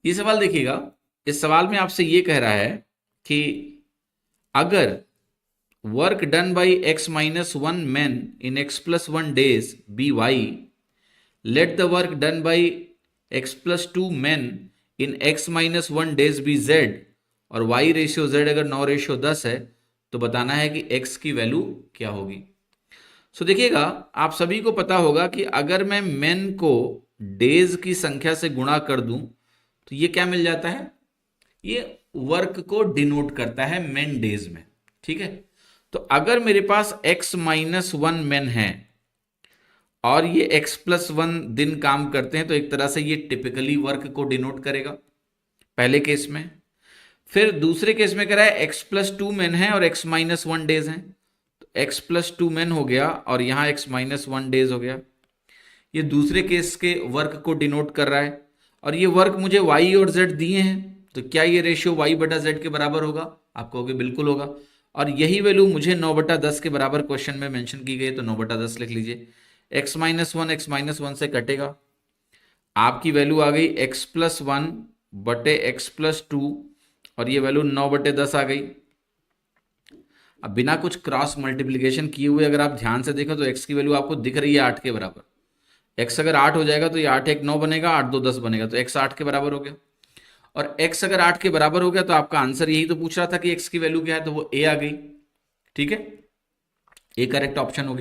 ये सवाल देखिएगा, इस सवाल में आपसे ये कह रहा है कि अगर work done by x minus one man in x plus one days be Y, let the work done by x plus two man in x minus one days be z, और y रेशियो z अगर 9 ratio 10 है तो बताना है कि x की value क्या होगी। सो देखिएगा, आप सभी को पता होगा कि अगर मैं मैन को डेज की संख्या से गुणा कर दूं तो ये क्या मिल जाता है, ये वर्क को डिनोट करता है मैन डेज में। ठीक है, तो अगर मेरे पास x माइनस वन मैन है और ये x प्लस वन दिन काम करते हैं, तो एक तरह से ये टिपिकली वर्क को डिनोट करेगा पहले केस में। फिर दूसरे केस में कह रहा है x प्लस टू मैन है और x माइनस वन डेज है, तो x प्लस टू मैन हो गया और यहां x माइनस वन डेज हो गया। ये दूसरे केस के वर्क को डिनोट कर रहा है, और ये वर्क मुझे y और z दिए हैं, तो क्या ये रेशियो y बटा z के बराबर होगा? आप कहोगे बिल्कुल होगा। और यही वैल्यू मुझे 9 बटा 10 के बराबर क्वेश्चन में मेंशन की गई, तो 9 बटा 10 लिख लीजिए। x माइनस वन से कटेगा, आपकी वैल्यू आ गई x प्लस वन बटे एक्स प्लस टू, और ये वैल्यू 9 बटे 10 आ गई। अब बिना कुछ क्रॉस मल्टीप्लीकेशन किए हुए अगर आप ध्यान से देखें तो x की वैल्यू आपको दिख रही है 8 के बराबर। x अगर 8 हो जाएगा तो ये 8 एक 9 बनेगा, 8 दो 10 बनेगा, तो x 8 के बराबर हो गया। और x अगर 8 के बराबर हो गया तो आपका आंसर यही तो पूछ रहा था कि x की वैल्यू क्या है, तो वो a आ गई। ठीक है, ए करेक्ट ऑप्शन हो गया।